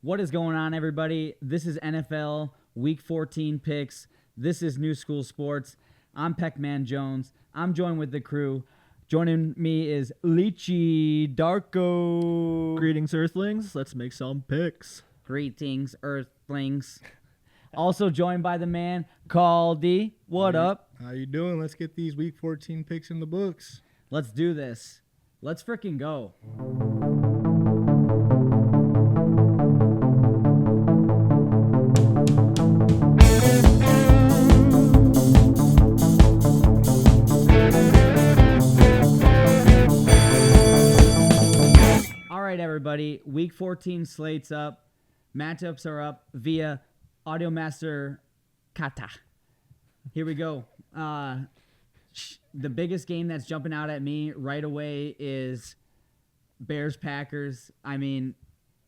What is going on, everybody? This is NFL Week 14 picks. This is New School Sports. I'm Peckman Jones. I'm joined with the crew. Joining me is Leechy Darko. Greetings, Earthlings. Let's make some picks. Greetings, Earthlings. Also joined by the man, Caldy. What up? How you doing? Let's get these Week 14 picks in the books. Let's do this. Let's freaking go. All right, everybody. Week 14 slates up. Matchups are up via Audiomaster Kata. Here we go. The biggest game that's jumping out at me right away is Bears-Packers. I mean,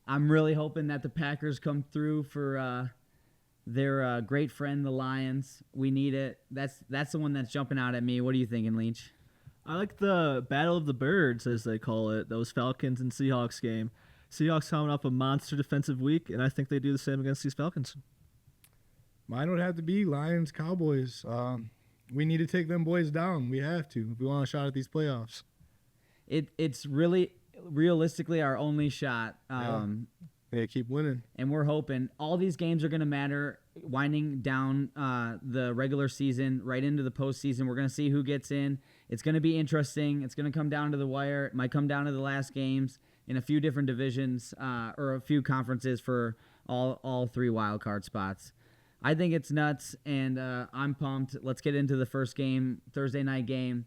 I'm really hoping that the Packers come through for their great friend, the Lions. We need it. That's the one that's jumping out at me. What are you thinking, Leach? I like the Battle of the Birds, as they call it, those Falcons and Seahawks game. Seahawks coming off a monster defensive week, and I think they do the same against these Falcons. Mine would have to be Lions-Cowboys. We need to take them boys down. We have to if we want a shot at these playoffs. It's really realistically our only shot. They keep winning. And we're hoping all these games are going to matter, winding down the regular season right into the postseason. We're going to see who gets in. It's going to be interesting. It's going to come down to the wire. It might come down to the last games in a few different divisions or a few conferences for all three wild card spots. I think it's nuts, and I'm pumped. Let's get into the first game, Thursday night game.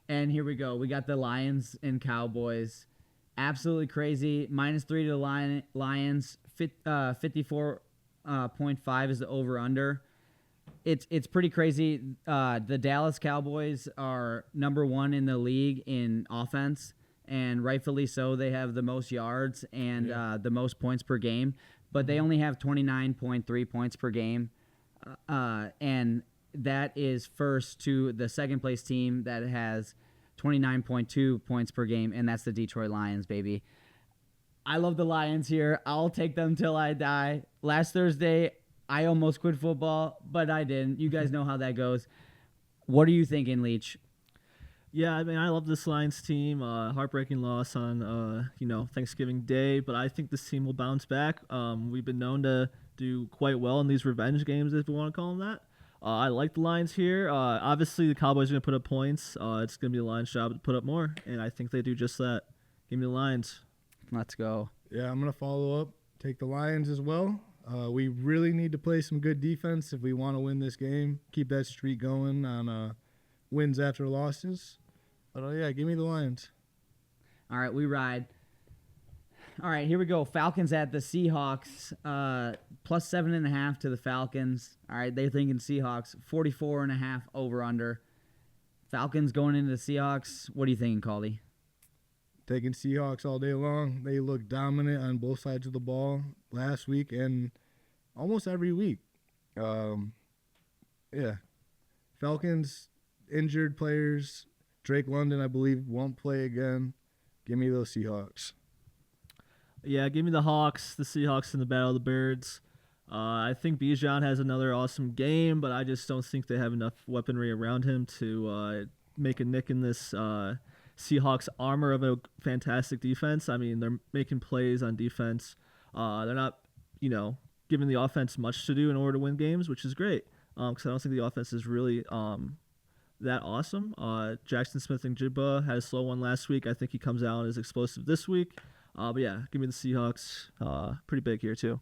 And here we go. We got the Lions and Cowboys. Absolutely crazy. -3 to the Lions. 54.5 is the over-under. It's pretty crazy. The Dallas Cowboys are number one in the league in offense, and rightfully so. They have the most yards and the most points per game, but they only have 29.3 points per game, and that is first to the second-place team that has 29.2 points per game, and that's the Detroit Lions, baby. I love the Lions here. I'll take them till I die. Last Thursday, I almost quit football, but I didn't. You guys know how that goes. What are you thinking, Leach? Yeah, I mean, I love this Lions team. Heartbreaking loss on, Thanksgiving Day, but I think this team will bounce back. We've been known to do quite well in these revenge games, if we want to call them that. I like the Lions here. Obviously, the Cowboys are going to put up points. It's going to be the Lions' job to put up more, and I think they do just that. Give me the Lions. Let's go. Yeah, I'm going to follow up. Take the Lions as well. We really need to play some good defense if we want to win this game. Keep that streak going on wins after losses. But, give me the Lions. All right, we ride. All right, here we go. Falcons at the Seahawks. +7.5 to the Falcons. All right, they're thinking Seahawks. 44.5 over-under. Falcons going into the Seahawks. What are you thinking, Caldy? Taking Seahawks all day long. They look dominant on both sides of the ball last week and almost every week. Falcons, injured players. Drake London, I believe, won't play again. Give me those Seahawks. Yeah, give me the Hawks, the Seahawks in the Battle of the Birds. I think Bijan has another awesome game, but I just don't think they have enough weaponry around him to make a nick in this Seahawks armor of a fantastic defense. I mean, they're making plays on defense. They're not, giving the offense much to do in order to win games, which is great because I don't think the offense is really that awesome. Jackson Smith and Jigba had a slow one last week. I think he comes out as explosive this week. But yeah, give me the Seahawks. Pretty big here too.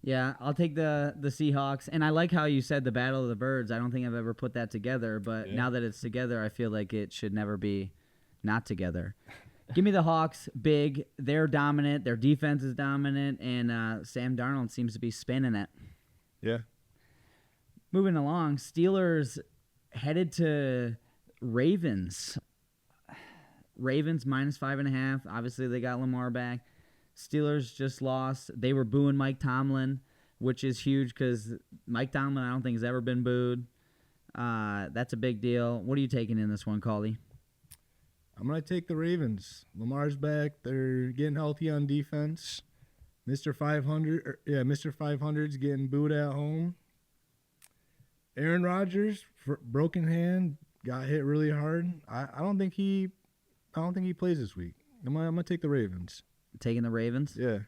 Yeah, I'll take the Seahawks. And I like how you said the Battle of the Birds. I don't think I've ever put that together, but now that it's together, I feel like it should never be not together. Give me the Hawks. Big. They're dominant. Their defense is dominant, and Sam Darnold seems to be spinning it. Yeah. Moving along, Steelers headed to Ravens. Ravens -5.5. Obviously, they got Lamar back. Steelers just lost. They were booing Mike Tomlin, which is huge because Mike Tomlin, I don't think, has ever been booed. That's a big deal. What are you taking in this one, Caldy? I'm going to take the Ravens. Lamar's back. They're getting healthy on defense. Mr. 500. Mr. 500's getting booed at home. Aaron Rodgers, broken hand, got hit really hard. I don't think he plays this week. I'm gonna take the Ravens. Taking the Ravens. Yeah.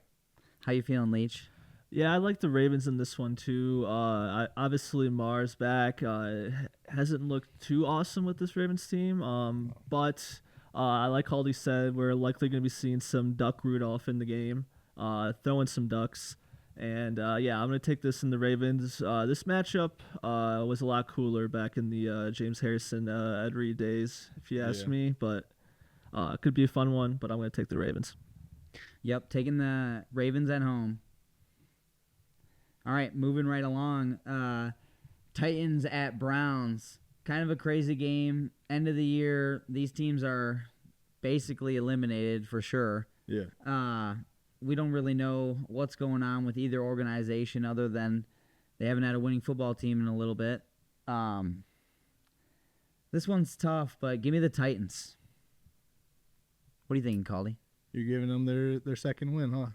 How you feeling, Leach? Yeah, I like the Ravens in this one too. Obviously Marr's back. Hasn't looked too awesome with this Ravens team. But I like Haldy said, we're likely going to be seeing some Duck Rudolph in the game, throwing some ducks. And yeah, I'm going to take this in the Ravens. This matchup was a lot cooler back in the James Harrison, Ed Reed days, if you ask me. But it could be a fun one. But I'm going to take the Ravens. Yep, taking the Ravens at home. All right, moving right along. Titans at Browns. Kind of a crazy game. End of the year. These teams are basically eliminated for sure. Yeah. We don't really know what's going on with either organization other than they haven't had a winning football team in a little bit. This one's tough, but give me the Titans. What are you thinking, Caldy? You're giving them their second win, huh?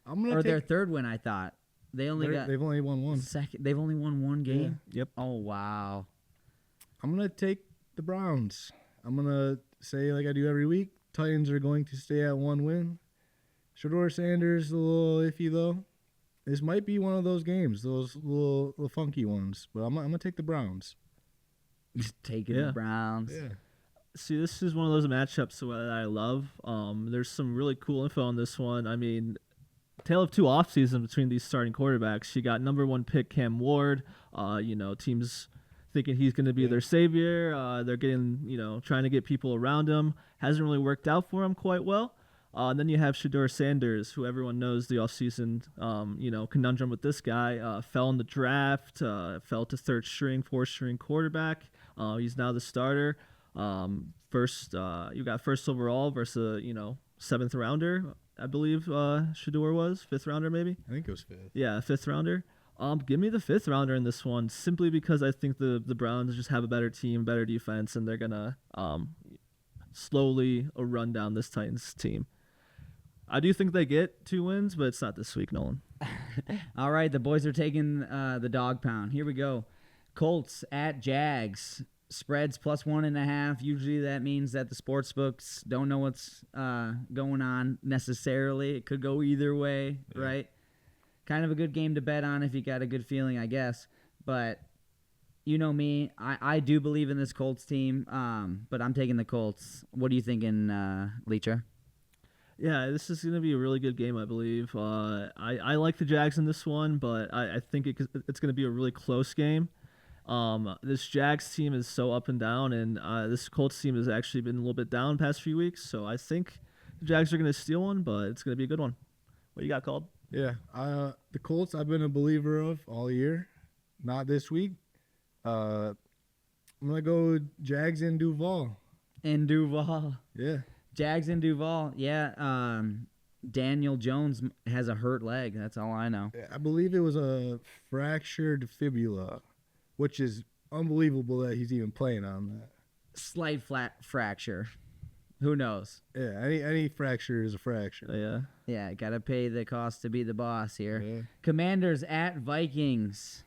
Or their third win, I thought. They've only won one. They've only won one game? Yeah. Yep. Oh, wow. I'm going to take the Browns. I'm going to say, like I do every week, Titans are going to stay at one win. Shedeur Sanders, a little iffy, though. This might be one of those games, those little funky ones. But I'm going to take the Browns. Taking the Browns. Yeah. See, this is one of those matchups that I love. There's some really cool info on this one. I mean, tale of two off seasons between these starting quarterbacks. You got number one pick Cam Ward. Teams thinking he's going to be their savior. They're getting, trying to get people around him. Hasn't really worked out for him quite well. And then you have Shedeur Sanders, who everyone knows the offseason, conundrum with this guy. Fell in the draft, fell to third string, fourth string quarterback. He's now the starter. You got first overall versus, seventh rounder, I believe Shedeur was. Fifth rounder, maybe? I think it was fifth. Yeah, fifth rounder. Give me the fifth rounder in this one, simply because I think the Browns just have a better team, better defense, and they're going to slowly run down this Titans team. I do think they get 2 wins, but it's not this week, Nolan. All right, the boys are taking the dog pound. Here we go. Colts at Jags. Spreads plus 1.5. Usually that means that the sports books don't know what's going on necessarily. It could go either way, right? Kind of a good game to bet on if you got a good feeling, I guess. But you know me, I do believe in this Colts team, but I'm taking the Colts. What are you thinking, Leacher? Yeah, this is going to be a really good game, I believe. I like the Jags in this one, but I think it's going to be a really close game. This Jags team is so up and down, and this Colts team has actually been a little bit down the past few weeks. So I think the Jags are going to steal one, but it's going to be a good one. What you got called? Yeah, the Colts I've been a believer of all year. Not this week. I'm going to go Jags in Duval. In Duval. Yeah. Jags in Duval. Yeah. Daniel Jones has a hurt leg. That's all I know. I believe it was a fractured fibula, which is unbelievable that he's even playing on that. Slight flat fracture. Who knows? Yeah, any fracture is a fracture. Yeah. Yeah, got to pay the cost to be the boss here. Yeah. Commanders at Vikings.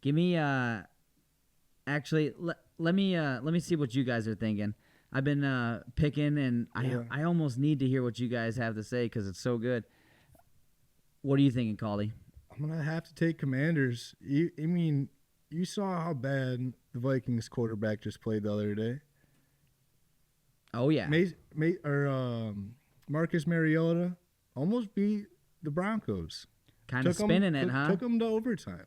Give me actually let me see what you guys are thinking. I've been picking, and I almost need to hear what you guys have to say because it's so good. What are you thinking, Caldy? I'm gonna have to take Commanders. You saw how bad the Vikings quarterback just played the other day. Oh yeah, Marcus Mariota almost beat the Broncos. Kind of spinning it, huh? Took him to overtime.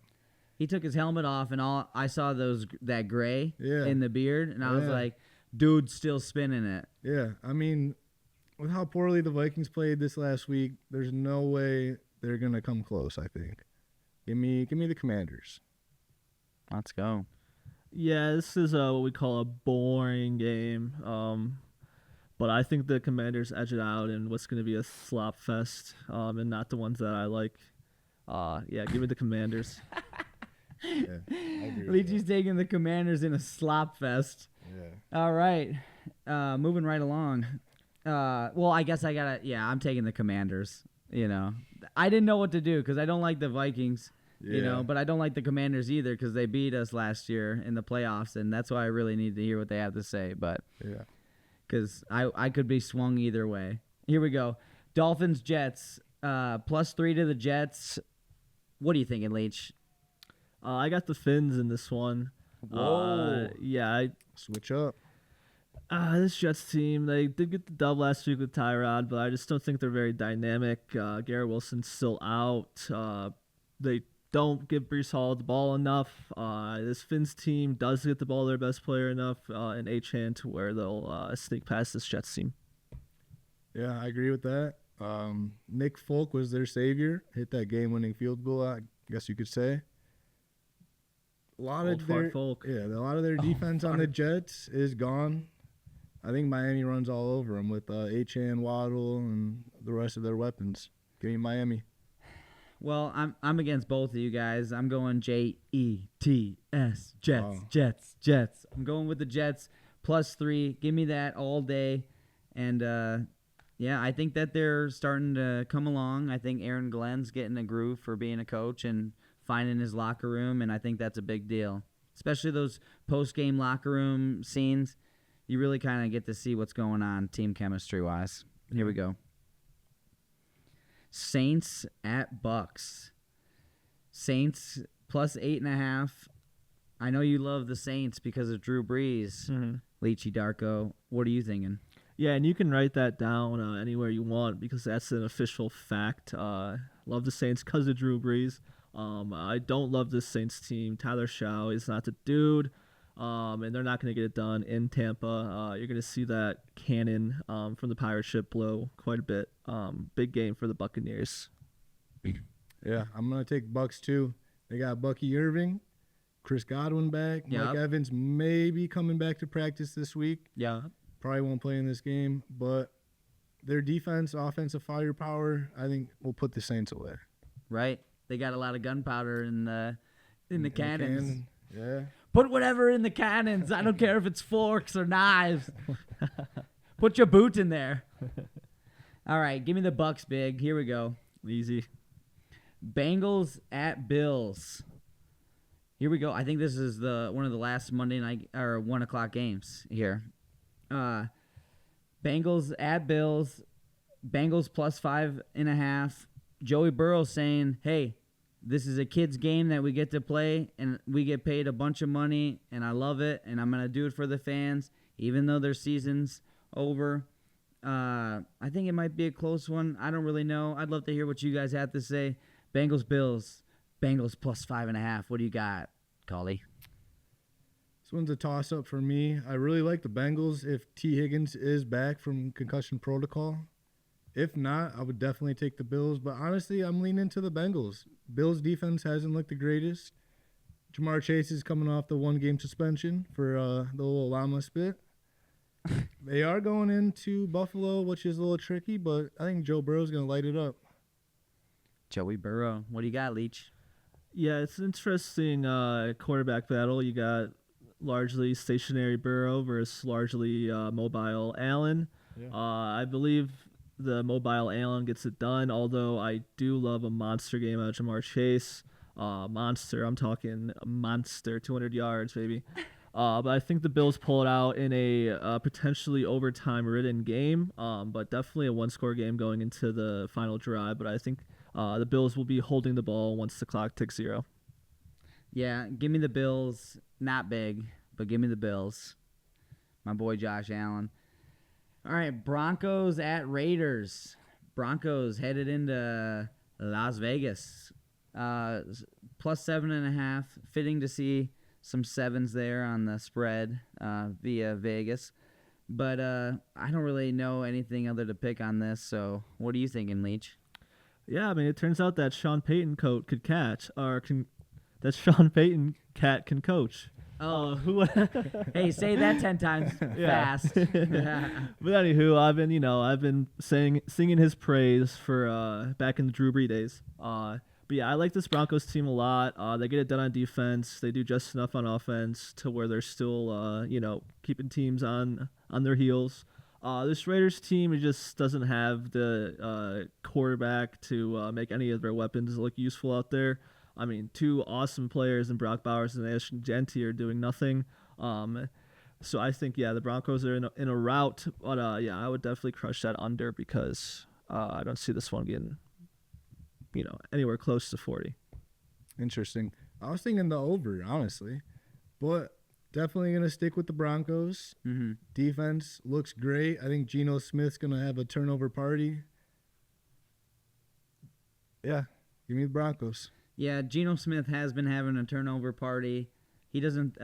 He took his helmet off, and I saw that gray in the beard, and I was like, dude's still spinning it. Yeah, I mean, with how poorly the Vikings played this last week, there's no way they're gonna come close. I think. Give me the Commanders. Let's go. Yeah, this is what we call a boring game. But I think the Commanders edge it out in what's going to be a slop fest, and not the ones that I like. Give me the Commanders. Yeah, I agree with Leachy's taking the Commanders in a slop fest. Yeah. All right. Moving right along. Well, I guess I'm taking the Commanders. I didn't know what to do because I don't like the Vikings, Yeah. but I don't like the Commanders either because they beat us last year in the playoffs, and that's why I really need to hear what they have to say. But Yeah. because I could be swung either way. Here we go. Dolphins Jets +3 to the Jets. What are you thinking, Leach? I got the Finns in this one. Whoa. Yeah, Switch up. this Jets team, they did get the dub last week with Tyrod, but I just don't think they're very dynamic. Garrett Wilson's still out. They don't give Brees Hall the ball enough. This Finns team does get the ball to their best player enough in Achane to where they'll sneak past this Jets team. Yeah, I agree with that. Nick Folk was their savior. Hit that game-winning field goal, I guess you could say. A lot Old of fart their Folk. Yeah, a lot of their defense on the Jets is gone. I think Miami runs all over them with Achane, Waddle, and the rest of their weapons. Give me Miami. Well, I'm against both of you guys. I'm going Jets, Jets, Wow. Jets. I'm going with the Jets +3. Give me that all day. And yeah, I think that they're starting to come along. I think Aaron Glenn's getting a groove for being a coach and finding his locker room, and I think that's a big deal. Especially those post-game locker room scenes. You really kind of get to see what's going on team chemistry-wise. Here we go. Saints at Bucks. Saints +8.5. I know you love the Saints because of Drew Brees. Leachy Darko, what are you thinking? Yeah, and you can write that down anywhere you want because that's an official fact. Love the Saints because of Drew Brees. I don't love this Saints team. Tyler Shaw is not the dude, and they're not going to get it done in Tampa. You're going to see that cannon from the pirate ship blow quite a bit. Big game for the Buccaneers. Yeah, I'm going to take Bucks too. They got Bucky Irving, Chris Godwin back. Yep. Mike Evans may be coming back to practice this week. Yeah. Probably won't play in this game, but their defense, offensive firepower, I think will put the Saints away. Right? They got a lot of gunpowder in the cannons. cannon, yeah. Put whatever in the cannons. I don't care if it's forks or knives. Put your boot in there. All right, give me the Bucks, big. Here we go. Easy. Bengals at Bills. Here we go. I think this is one of the last Monday night or 1 o'clock games here. Bengals at Bills. Bengals +5.5. Joey Burrow saying, "Hey, this is a kid's game that we get to play, and we get paid a bunch of money, and I love it, and I'm gonna do it for the fans, even though their season's over." I think it might be a close one. I don't really know. I'd love to hear what you guys have to say. Bengals, Bills. Bengals +5.5. What do you got, Collie? This one's a toss-up for me. I really like the Bengals if T. Higgins is back from concussion protocol. If not, I would definitely take the Bills. But honestly, I'm leaning to the Bengals. Bills' defense hasn't looked the greatest. Jamar Chase is coming off the 1-game suspension for the little llama spit. They are going into Buffalo, which is a little tricky, but I think Joe Burrow's going to light it up. Joey Burrow. What do you got, Leach? Yeah, it's an interesting quarterback battle. You got largely stationary Burrow versus largely mobile Allen. Yeah. I believe the mobile Allen gets it done, although I do love a monster game out of Jamar Chase. Monster, I'm talking monster, 200 yards, baby. But I think the Bills pull it out in a potentially overtime-ridden game, but definitely a one-score game going into the final drive. But I think the Bills will be holding the ball once the clock ticks 0. Yeah, give me the Bills. Not big, but give me the Bills. My boy Josh Allen. All right, Broncos at Raiders. Broncos headed into Las Vegas. +7.5. Fitting to see some sevens there on the spread via Vegas. But I don't really know anything other to pick on this, so what are you thinking, Leach? Yeah, I mean, it turns out that Sean Payton could catch, or that Sean Payton cat can coach. Oh, Who? hey, say that 10 times fast. But anywho, I've been singing his praise for back in the Drew Brees days. But yeah, I like this Broncos team a lot. They get it done on defense. They do just enough on offense to where they're still keeping teams on their heels. This Raiders team, it just doesn't have the quarterback to make any of their weapons look useful out there. I mean, two awesome players in Brock Bowers and Ashton Genty are doing nothing. So I think, the Broncos are in a rout. But, I would definitely crush that under because I don't see this one getting, anywhere close to 40. Interesting. I was thinking the over, honestly. But definitely going to stick with the Broncos. Mm-hmm. Defense looks great. I think Geno Smith's going to have a turnover party. Yeah, give me the Broncos. Yeah, Geno Smith has been having a turnover party. He doesn't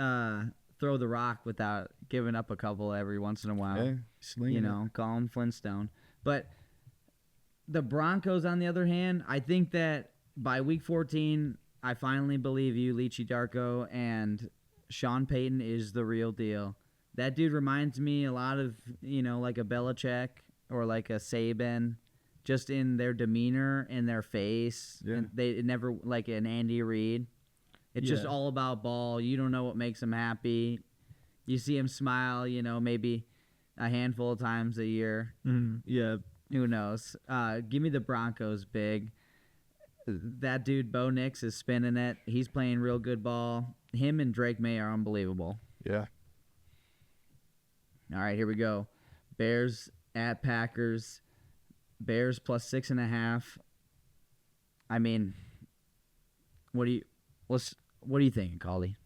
throw the rock without giving up a couple every once in a while. Yeah, slinging it. Call him Flintstone. But the Broncos, on the other hand, I think that by week 14, I finally believe you, Leachy Darko, and Sean Payton is the real deal. That dude reminds me a lot of, like a Belichick or like a Saban, just in their demeanor and their face. Yeah. And they never, like an Andy Reid. It's just Yeah. all about ball. You don't know what makes him happy. You see him smile, maybe a handful of times a year. Yeah. Who knows? Give me the Broncos big. That dude, Bo Nix, is spinning it. He's playing real good ball. Him and Drake May are unbelievable. Yeah. All right, here we go. Bears at Packers. Bears plus 6.5. I mean, what do you think, Caldy?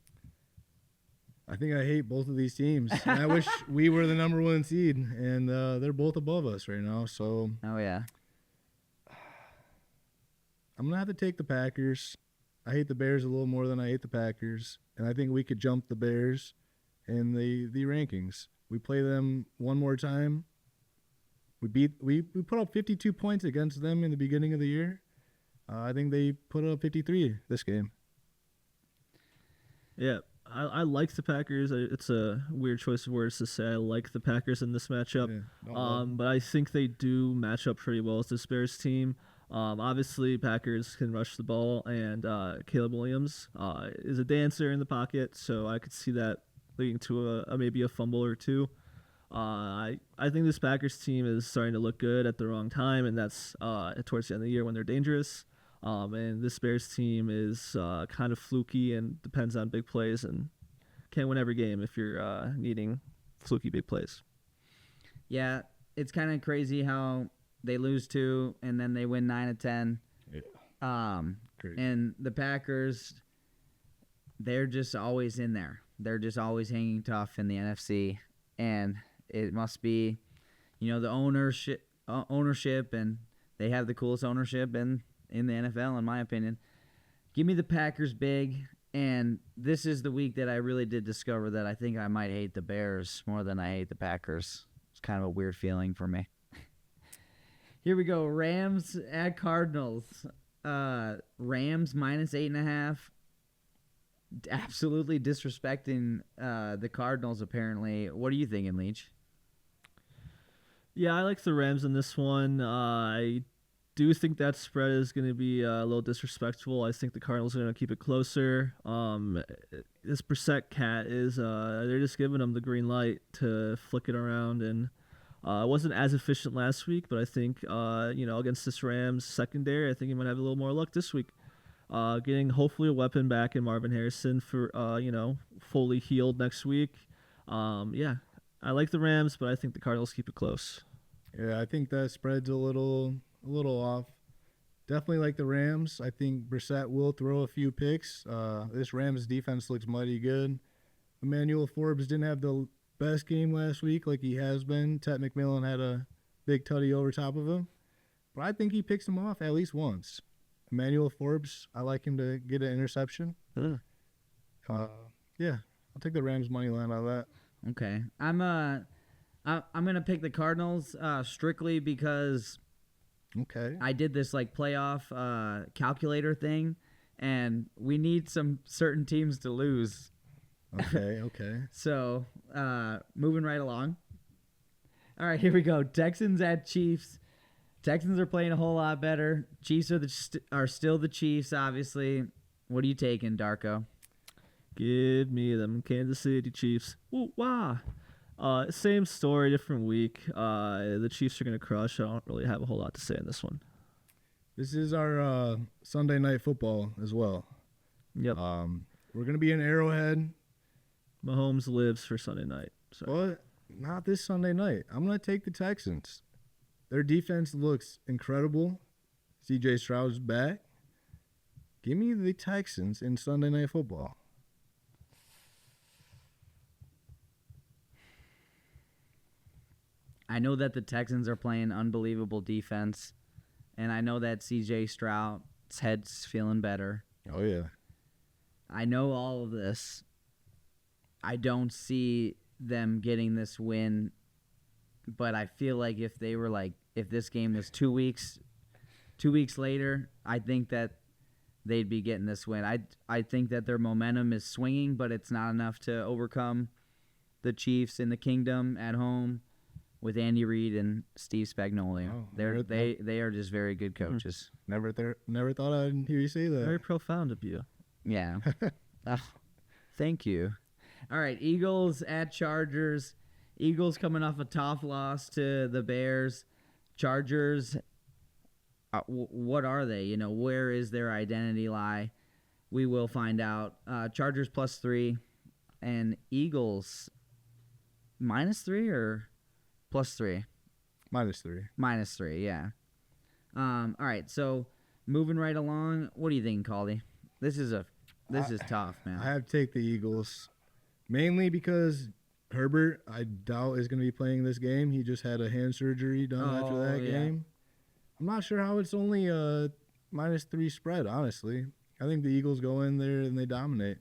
I think I hate both of these teams. And I wish we were the number 1 seed, and they're both above us right now. So Oh yeah. I'm going to have to take the Packers. I hate the Bears a little more than I hate the Packers, and I think we could jump the Bears in the rankings. We play them one more time. We put up 52 points against them in the beginning of the year. I think they put up 53 this game. Yeah, I like the Packers. It's a weird choice of words to say I like the Packers in this matchup. Yeah, don't love But I think they do match up pretty well with this Bears team. Obviously, Packers can rush the ball, and Caleb Williams is a dancer in the pocket, so I could see that leading to maybe a fumble or two. I think this Packers team is starting to look good at the wrong time, and that's towards the end of the year when they're dangerous. And this Bears team is kind of fluky and depends on big plays and can't win every game if you're needing fluky big plays. Yeah, it's kind of crazy how they lose 2 and then they win 9 of 10. Yeah. Great. And the Packers, they're just always in there. They're just always hanging tough in the NFC, and it must be, the ownership, and they have the coolest ownership in the NFL, in my opinion. Give me the Packers big, and this is the week that I really did discover that I think I might hate the Bears more than I hate the Packers. It's kind of a weird feeling for me. Here we go. Rams at Cardinals. Rams minus 8.5. Absolutely disrespecting the Cardinals, apparently. What are you thinking, Leach? Yeah, I like the Rams in this one. I do think that spread is going to be a little disrespectful. I think the Cardinals are going to keep it closer. This Brissett cat is they're just giving them the green light to flick it around, and it wasn't as efficient last week, but I think against this Rams secondary, I think he might have a little more luck this week. Getting hopefully a weapon back in Marvin Harrison for fully healed next week. I like the Rams, but I think the Cardinals keep it close. Yeah, I think that spread's a little off. Definitely like the Rams. I think Brissett will throw a few picks. This Rams defense looks mighty good. Emmanuel Forbes didn't have the best game last week like he has been. Ted McMillan had a big tutty over top of him. But I think he picks him off at least once. Emmanuel Forbes, I like him to get an interception. Yeah, I'll take the Rams money line on that. Okay, I'm gonna pick the Cardinals strictly because Okay. I did this like playoff calculator thing, and we need some certain teams to lose. Okay. So moving right along. All right, here we go. Texans at Chiefs. Texans are playing a whole lot better. Chiefs are still the Chiefs, obviously. What are you taking, Darko? Give me them Kansas City Chiefs. Ooh, wah. Same story, different week. The Chiefs are going to crush. I don't really have a whole lot to say in this one. This is our Sunday night football as well. Yep. We're going to be in Arrowhead. Mahomes lives for Sunday night. Sorry. But not this Sunday night. I'm going to take the Texans. Their defense looks incredible. C.J. Stroud's back. Give me the Texans in Sunday Night Football. I know that the Texans are playing unbelievable defense, and I know that C.J. Stroud's head's feeling better. Oh, yeah. I know all of this. I don't see them getting this win, but I feel like if this game was 2 weeks later, I think that they'd be getting this win. I think that their momentum is swinging, but it's not enough to overcome the Chiefs in the Kingdom at home with Andy Reid and Steve Spagnuolo. Oh, they are just very good coaches. Never thought I'd hear you say that. Very profound of you. Yeah. Thank you. All right, Eagles at Chargers. Eagles coming off a tough loss to the Bears. Chargers, what are they? Where is their identity lie? We will find out. Chargers +3 and Eagles -3 or +3? -3. -3, yeah. All right, so moving right along, what do you think, Caldy? This is tough, man. I have to take the Eagles, mainly because Herbert, I doubt, is going to be playing this game. He just had a hand surgery done after that game. I'm not sure how it's only a -3 spread, honestly. I think the Eagles go in there and they dominate.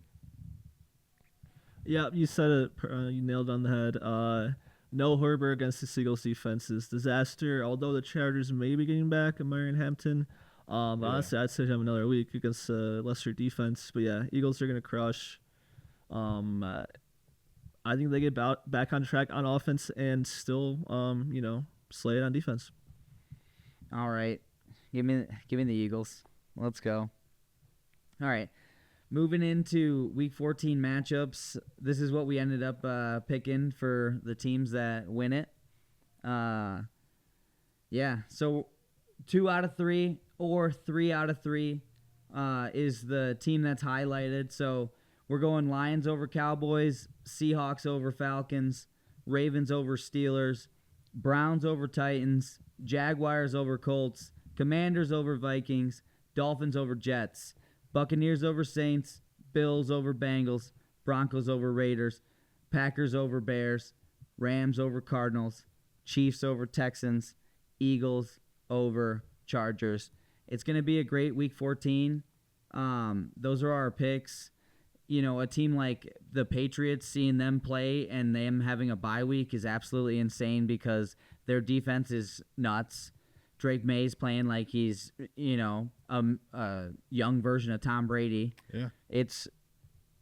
Yeah, you said it. You nailed it on the head. No Herbert against the Eagles defense is disaster. Although the Chargers may be getting back at Marion Hampton, honestly, I'd say have another week against lesser defense. But yeah, Eagles are gonna crush. I think they get back on track on offense and still, slay it on defense. All right, give me the Eagles. Let's go. All right. Moving into Week 14 matchups, this is what we ended up picking for the teams that win it. So 2 out of 3 or 3 out of 3 is the team that's highlighted. So we're going Lions over Cowboys, Seahawks over Falcons, Ravens over Steelers, Browns over Titans, Jaguars over Colts, Commanders over Vikings, Dolphins over Jets, Buccaneers over Saints, Bills over Bengals, Broncos over Raiders, Packers over Bears, Rams over Cardinals, Chiefs over Texans, Eagles over Chargers. It's going to be a great Week 14. Those are our picks. A team like the Patriots, seeing them play and them having a bye week is absolutely insane because their defense is nuts. Drake May's playing like he's, a young version of Tom Brady. Yeah. It's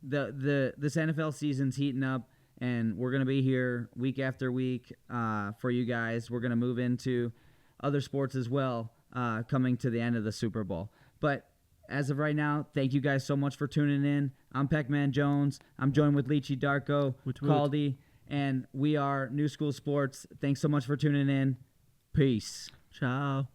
this NFL season's heating up, and we're gonna be here week after week for you guys. We're gonna move into other sports as well, coming to the end of the Super Bowl. But as of right now, thank you guys so much for tuning in. I'm Peckman Jones. I'm joined with Leachy Darko, Caldy, and we are New School Sports. Thanks so much for tuning in. Peace. Ciao.